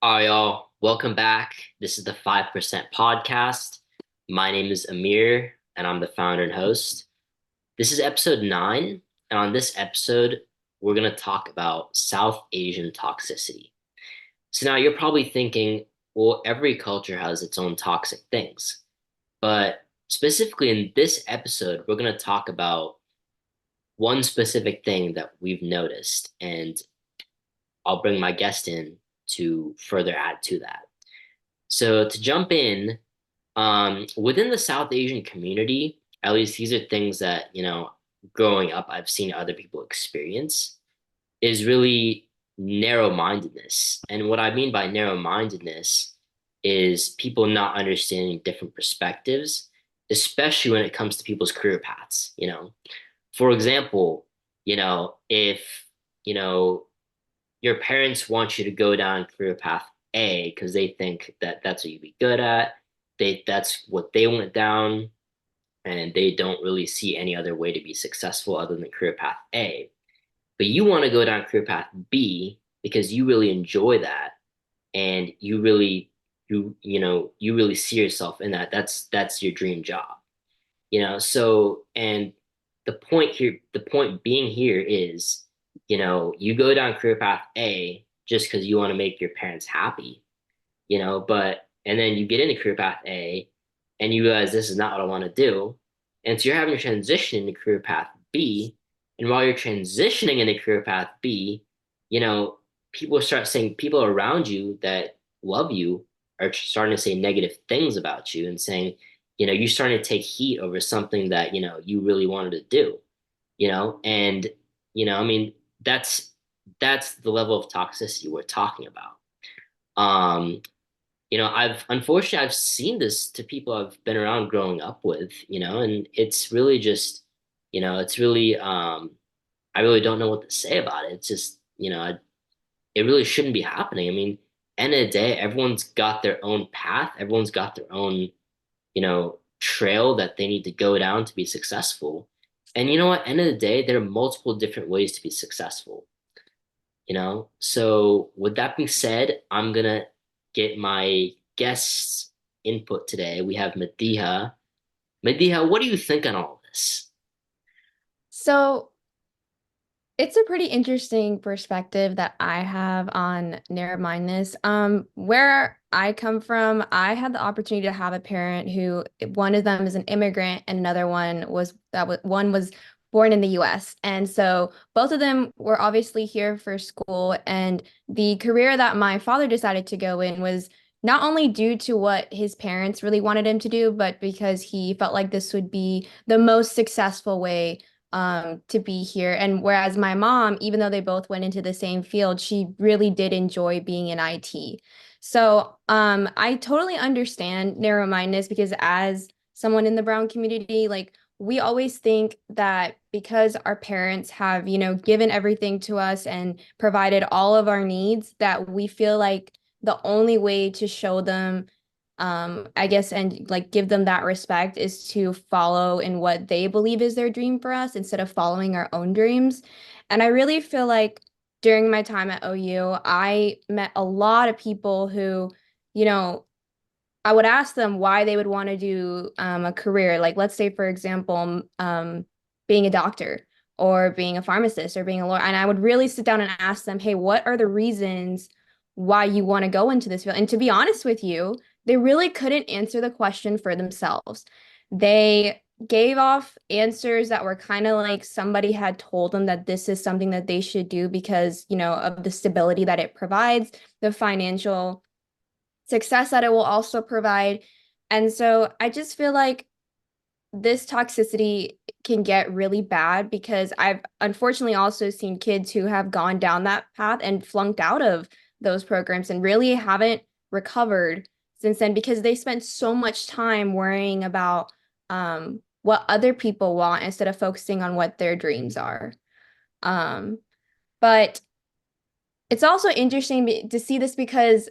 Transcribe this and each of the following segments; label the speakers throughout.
Speaker 1: All right, y'all. Welcome back. This is the 5% podcast. My name is Amir, and I'm the founder and host. This is episode 9. And on this episode, we're going to talk about South Asian toxicity. So now you're probably thinking, well, every culture has its own toxic things. But specifically in this episode, we're going to talk about one specific thing that we've noticed. And I'll bring my guest in to further add to that. So to jump in, within the South Asian community, at least these are things that, growing up, I've seen other people experience, is really narrow-mindedness. And what I mean by narrow-mindedness is people not understanding different perspectives, especially when it comes to people's career paths. For example, if, you know, your parents want you to go down career path A because they think that that's what you'd be good at. That's what they went down, and they don't really see any other way to be successful other than career path A. But you want to go down career path B because you really enjoy that, and you really see yourself in that. That's your dream job. So and the point being here is, you go down career path A just because you want to make your parents happy, but and then you get into career path A and you realize this is not what I want to do. And so you're having to transition into career path B. And while you're transitioning into career path B, you know, people around you that love you are starting to say negative things about you and saying, you're starting to take heat over something that, you really wanted to do, and, I mean, that's that's the level of toxicity we're talking about. Um, I've seen this to people I've been around growing up with, and it's really just, it's really I really don't know what to say about it. It's just, it really shouldn't be happening. I mean, end of the day, everyone's got their own path, everyone's got their own, trail that they need to go down to be successful. And you know what? End of the day, there are multiple different ways to be successful. So with that being said, I'm gonna get my guests' input today. We have Madiha. Madiha, what do you think on all of this?
Speaker 2: So it's a pretty interesting perspective that I have on narrow-mindedness. Where I come from, I had the opportunity to have a parent who one of them is an immigrant and another one was born in the US. And so both of them were obviously here for school. And the career that my father decided to go in was not only due to what his parents really wanted him to do, but because he felt like this would be the most successful way to be here. And whereas my mom, even though they both went into the same field, she really did enjoy being in IT. So I totally understand narrow-mindedness because as someone in the brown community, like we always think that because our parents have, given everything to us and provided all of our needs, that we feel like the only way to show them I guess, and like give them that respect is to follow in what they believe is their dream for us instead of following our own dreams. And I really feel like during my time at OU, I met a lot of people who, you know, I would ask them why they would want to do a career. Like, let's say, for example, being a doctor or being a pharmacist or being a lawyer. And I would really sit down and ask them, hey, what are the reasons why you want to go into this field? And to be honest with you, they really couldn't answer the question for themselves. They gave off answers that were kind of like somebody had told them that this is something that they should do because, of the stability that it provides, the financial success that it will also provide. And so I just feel like this toxicity can get really bad because I've unfortunately also seen kids who have gone down that path and flunked out of those programs and really haven't recovered since then because they spent so much time worrying about what other people want instead of focusing on what their dreams are. Um, but it's also interesting to see this because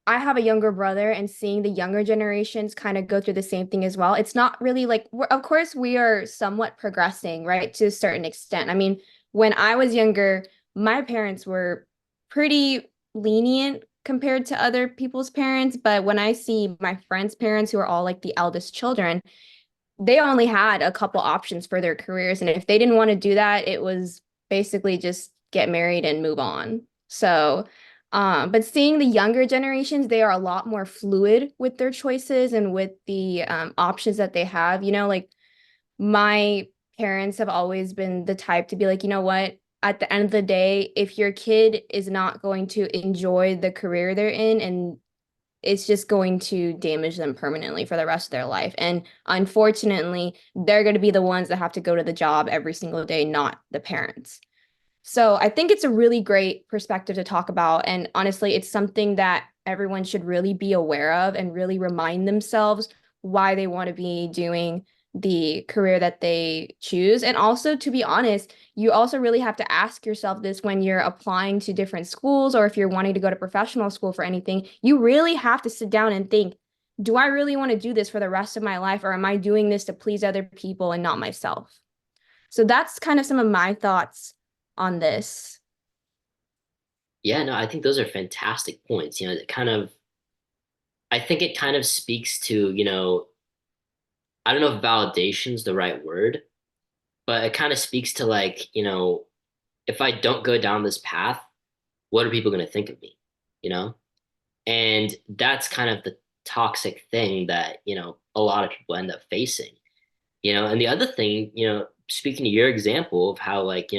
Speaker 2: I have a younger brother and seeing the younger generations kind of go through the same thing as well. It's not really like, of course, we are somewhat progressing, right, to a certain extent. I mean, when I was younger, my parents were pretty lenient compared to other people's parents, but when I see my friends' parents who are all like the eldest children, they only had a couple options for their careers. And if they didn't want to do that, it was basically just get married and move on. So, but seeing the younger generations, they are a lot more fluid with their choices and with the options that they have. Like my parents have always been the type to be like, you know what? At the end of the day, if your kid is not going to enjoy the career they're in and it's just going to damage them permanently for the rest of their life. And unfortunately, they're going to be the ones that have to go to the job every single day, not the parents. So I think it's a really great perspective to talk about. And honestly, it's something that everyone should really be aware of and really remind themselves why they want to be doing the career that they choose. And also, to be honest, you also really have to ask yourself this when you're applying to different schools or if you're wanting to go to professional school for anything. You really have to sit down and think, do I really want to do this for the rest of my life, or am I doing this to please other people and not myself? So that's kind of some of my thoughts on this.
Speaker 1: Yeah, no, I think those are fantastic points. It kind of, I think it kind of speaks to, I don't know if validation's the right word, but it kind of speaks to like, if I don't go down this path, what are people going to think of me? You know? And that's kind of the toxic thing that, a lot of people end up facing. And the other thing, speaking to your example of how like,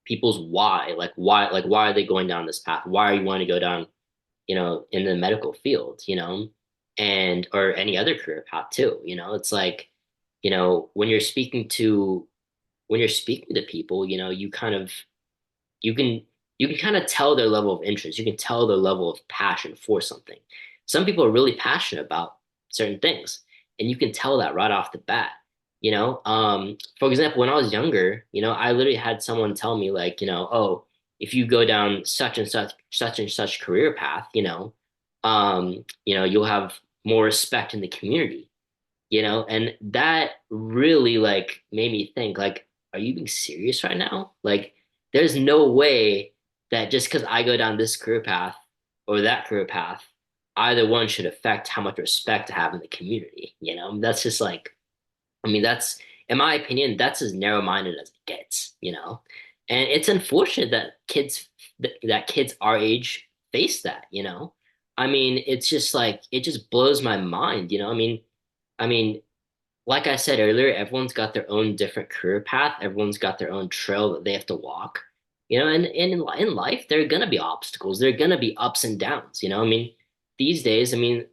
Speaker 1: people's why, like why are they going down this path? Why are you wanting to go down, in the medical field, and or any other career path too, it's like, when you're speaking to people, you kind of you can you can kind of tell their level of interest. You can tell their level of passion for something. Some people are really passionate about certain things, and you can tell that right off the bat. For example, when I was younger, I literally had someone tell me like, oh, if you go down such and such career path, you'll have more respect in the community, and that really like made me think like, are you being serious right now? Like, there's no way that just because I go down this career path or that career path, either one should affect how much respect I have in the community. That's just like, I mean, that's, in my opinion, that's as narrow-minded as it gets, and it's unfortunate that kids our age face that, I mean, it's just like it just blows my mind, I mean, like I said earlier, everyone's got their own different career path. Everyone's got their own trail that they have to walk. And in life, there are gonna be obstacles. There are gonna be ups and downs. I mean, these days, I mean,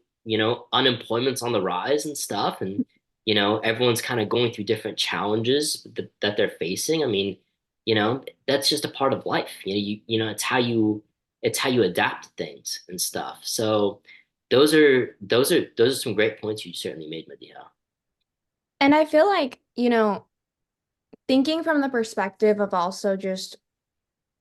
Speaker 1: unemployment's on the rise and stuff, and everyone's kind of going through different challenges that they're facing. I mean, that's just a part of life. It's how you adapt to things and stuff. So those are some great points you certainly made, Medina.
Speaker 2: And I feel like, thinking from the perspective of also just,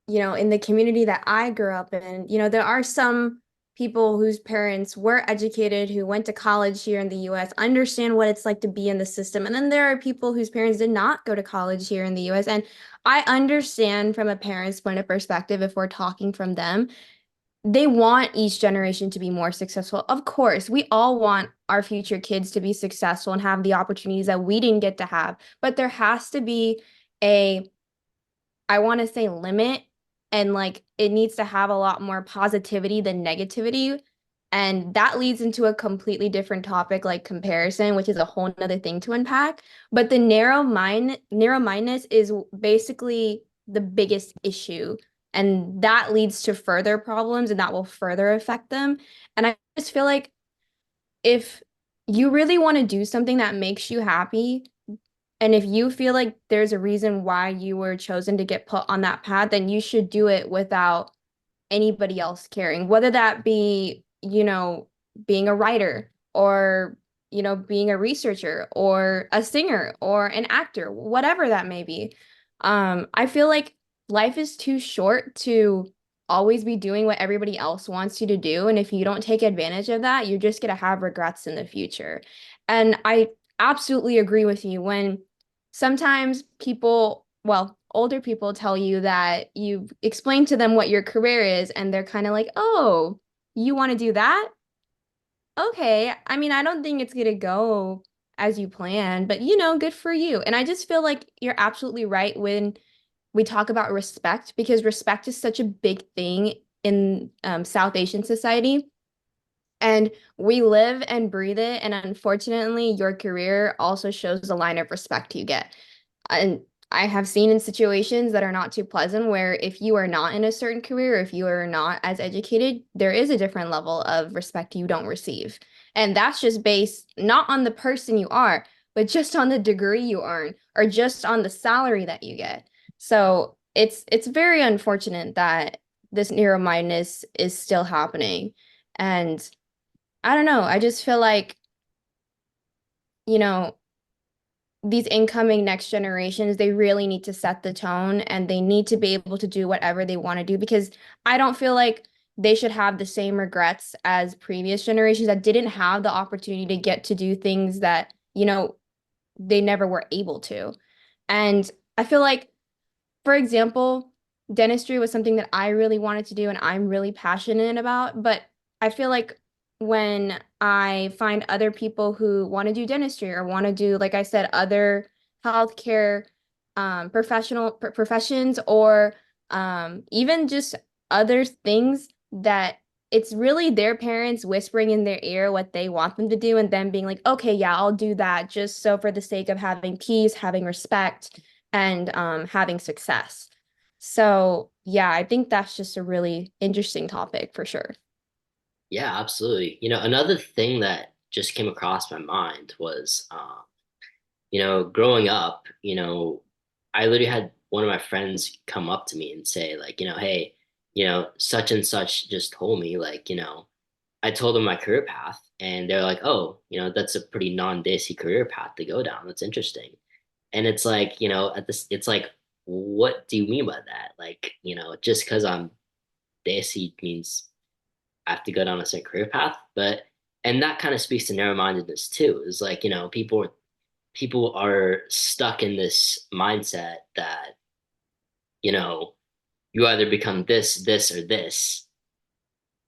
Speaker 2: in the community that I grew up in, there are some people whose parents were educated, who went to college here in the US, understand what it's like to be in the system. And then there are people whose parents did not go to college here in the US. And I understand from a parent's point of perspective, if we're talking from them, they want each generation to be more successful. Of course, we all want our future kids to be successful and have the opportunities that we didn't get to have. But there has to be a, I want to say, limit, and like it needs to have a lot more positivity than negativity. And that leads into a completely different topic like comparison, which is a whole nother thing to unpack. But the narrow-mindedness is basically the biggest issue. And that leads to further problems and that will further affect them. And I just feel like if you really want to do something that makes you happy, and if you feel like there's a reason why you were chosen to get put on that path, then you should do it without anybody else caring, whether that be, being a writer or, being a researcher or a singer or an actor, whatever that may be. I feel like life is too short to always be doing what everybody else wants you to do. And if you don't take advantage of that, you're just going to have regrets in the future. And I absolutely agree with you when sometimes people well, older people tell you that you explain to them what your career is, and they're kind of like, oh, you want to do that? Okay. I mean, I don't think it's gonna go as you plan, but good for you. And I just feel like you're absolutely right when we talk about respect, because respect is such a big thing in South Asian society. And we live and breathe it. And unfortunately, your career also shows the line of respect you get. And I have seen in situations that are not too pleasant where if you are not in a certain career, if you are not as educated, there is a different level of respect you don't receive. And that's just based not on the person you are, but just on the degree you earn or just on the salary that you get. So it's very unfortunate that this narrow-mindedness is still happening. And I don't know, I just feel like, you know, these incoming next generations, they really need to set the tone and they need to be able to do whatever they want to do, because I don't feel like they should have the same regrets as previous generations that didn't have the opportunity to get to do things that, they never were able to. And I feel like, for example, dentistry was something that I really wanted to do and I'm really passionate about. But I feel like when I find other people who want to do dentistry or want to do, like I said, other healthcare professions, or even just other things, that it's really their parents whispering in their ear what they want them to do and then being like, okay, yeah, I'll do that just so for the sake of having peace, having respect, and having success. So, yeah, I think that's just a really interesting topic for sure.
Speaker 1: Yeah, absolutely. Another thing that just came across my mind was, growing up, I literally had one of my friends come up to me and say, like, hey, such and such just told me, like, I told them my career path, and they're like, oh, that's a pretty non-Desi career path to go down. That's interesting. And it's like, at this, it's like, what do you mean by that? Like, just because I'm Desi means I have to go down a certain career path. And that kind of speaks to narrow-mindedness too, is like, people are stuck in this mindset that, you know, you either become this, or this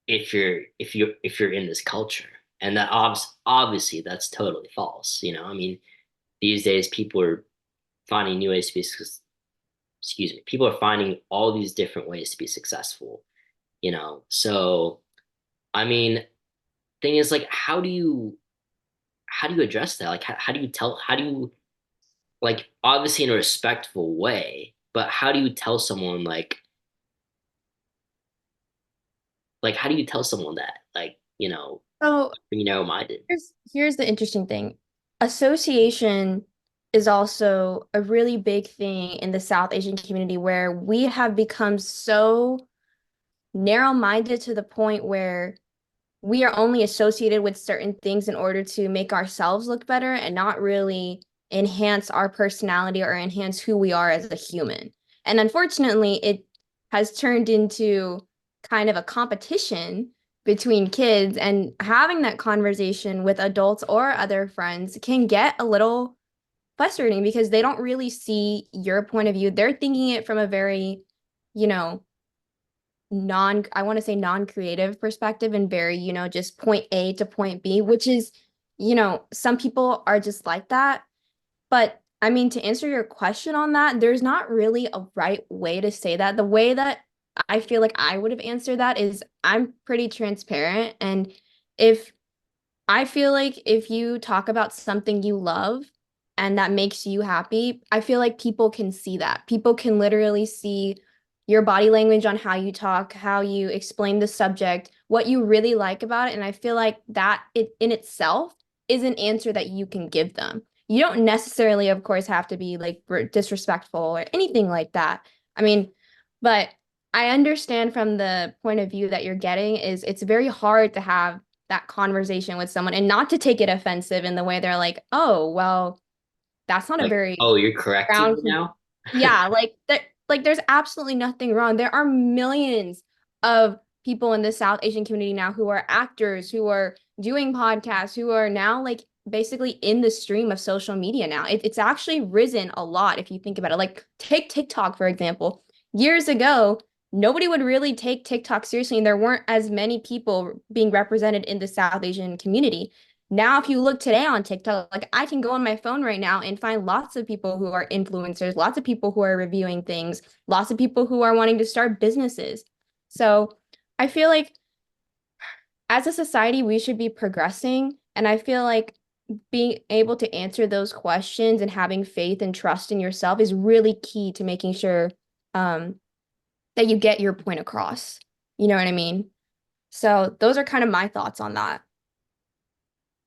Speaker 1: if you're in this culture. And that obviously that's totally false. I mean, these days people are finding new ways to be, excuse me, people are finding all these different ways to be successful, So, I mean, thing is, like, how do you address that? Like, how do you, like, obviously in a respectful way, but how do you tell someone, like how do you tell someone that, like,
Speaker 2: So,
Speaker 1: being narrow-minded?
Speaker 2: here's the interesting thing. Association is also a really big thing in the South Asian community where we have become so narrow-minded to the point where we are only associated with certain things in order to make ourselves look better and not really enhance our personality or enhance who we are as a human. And unfortunately, it has turned into kind of a competition between kids, and having that conversation with adults or other friends can get a little frustrating because they don't really see your point of view. They're thinking it from a very, you know, I want to say non-creative perspective, and very, just point A to point B, which is, some people are just like that. But I mean, to answer your question on that, there's not really a right way to say that. The way that I feel like I would have answered that is I'm pretty transparent. And if I feel like if you talk about something you love and that makes you happy, I feel like people can see that. People can literally see your body language on how you talk, how you explain the subject, what you really like about it. And I feel like that it in itself is an answer that you can give them. You don't necessarily, of course, have to be like disrespectful or anything like that. I mean, but I understand from the point of view that you're getting is it's very hard to have that conversation with someone and not to take it offensive in the way they're like, oh, well, that's not a
Speaker 1: Like,
Speaker 2: very
Speaker 1: oh, you're correcting
Speaker 2: ground.
Speaker 1: me now?
Speaker 2: Yeah, like there's absolutely nothing wrong. There are millions of people in the South Asian community now who are actors, who are doing podcasts, who are now like basically in the stream of social media now. It's actually risen a lot if you think about it. Like take TikTok, for example. Years ago, nobody would really take TikTok seriously, and there weren't as many people being represented in the South Asian community. Now, if you look today on TikTok, like I can go on my phone right now and find lots of people who are influencers, lots of people who are reviewing things, lots of people who are wanting to start businesses. So I feel like as a society, we should be progressing. And I feel like being able to answer those questions and having faith and trust in yourself is really key to making sure um, that you get your point across. You know what I mean? So those are kind of my thoughts on that.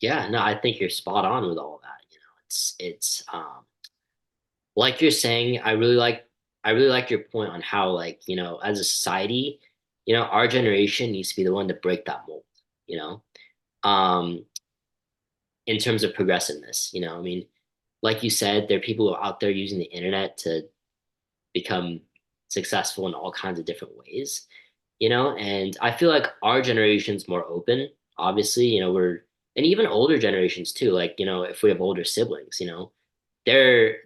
Speaker 1: Yeah, no, I think you're spot on with all that. It's like you're saying, I really like your point on how, like, as a society, our generation needs to be the one to break that mold, you know, um, in terms of progressiveness, I mean, like you said, there are people out there using the internet to become successful in all kinds of different ways, and I feel like our generation's more open. Obviously, and even older generations too, like, if we have older siblings, they're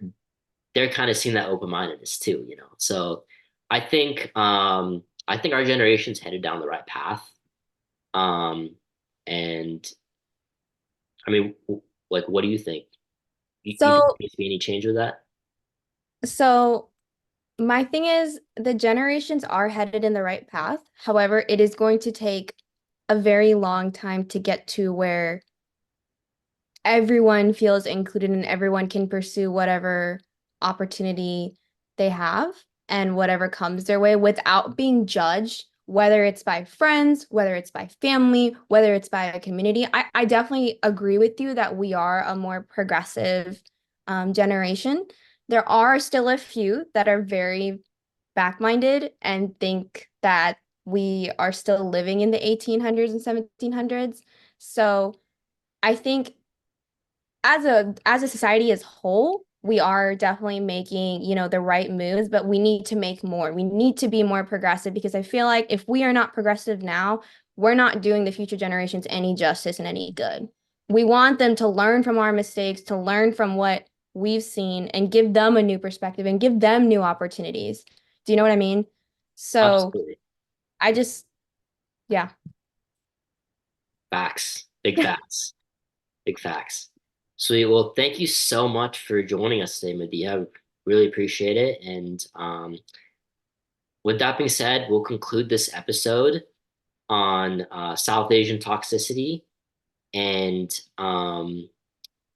Speaker 1: they're kind of seeing that open-mindedness too, so I think our generation's headed down the right path. And I mean, like, what do you think? You think
Speaker 2: So,
Speaker 1: there needs to be any change with that?
Speaker 2: so my thing is the generations are headed in the right path. However, it is going to take a very long time to get to where everyone feels included and everyone can pursue whatever opportunity they have and whatever comes their way without being judged, whether it's by friends, whether it's by family, whether it's by a community. I definitely agree with you that we are a more progressive generation. There are still a few that are very back-minded and think that we are still living in the 1800s and 1700s. So I think as a society as whole, we are definitely making, the right moves, but we need to make more. We need to be more progressive because I feel like if we are not progressive now, we're not doing the future generations any justice and any good. We want them to learn from our mistakes, to learn from what we've seen and give them a new perspective and give them new opportunities. Do you know what I mean? So
Speaker 1: Absolutely.
Speaker 2: I just, yeah.
Speaker 1: Facts. Big facts. Big facts. Sweet. Well, thank you so much for joining us today, Medea. I really appreciate it. And with that being said, we'll conclude this episode on South Asian toxicity. And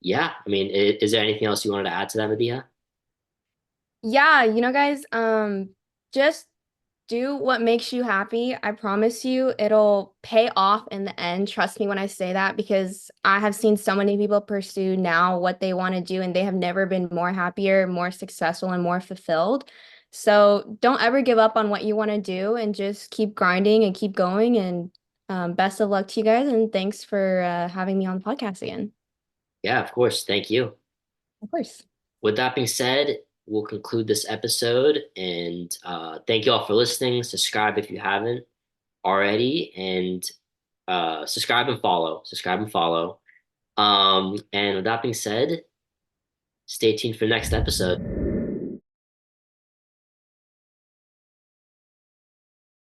Speaker 1: yeah, I mean, is there anything else you wanted to add to that, Medea?
Speaker 2: Yeah, guys, just do what makes you happy. I promise you it'll pay off in the end. Trust me when I say that because I have seen so many people pursue now what they want to do and they have never been more happier, more successful, and more fulfilled. So don't ever give up on what you want to do and just keep grinding and keep going. And best of luck to you guys. And thanks for having me on the podcast again.
Speaker 1: Yeah, of course. Thank you.
Speaker 2: Of course.
Speaker 1: With that being said, we'll conclude this episode. And thank you all for listening. Subscribe if you haven't already. And subscribe and follow. Subscribe and follow. And with that being said, stay tuned for the next episode.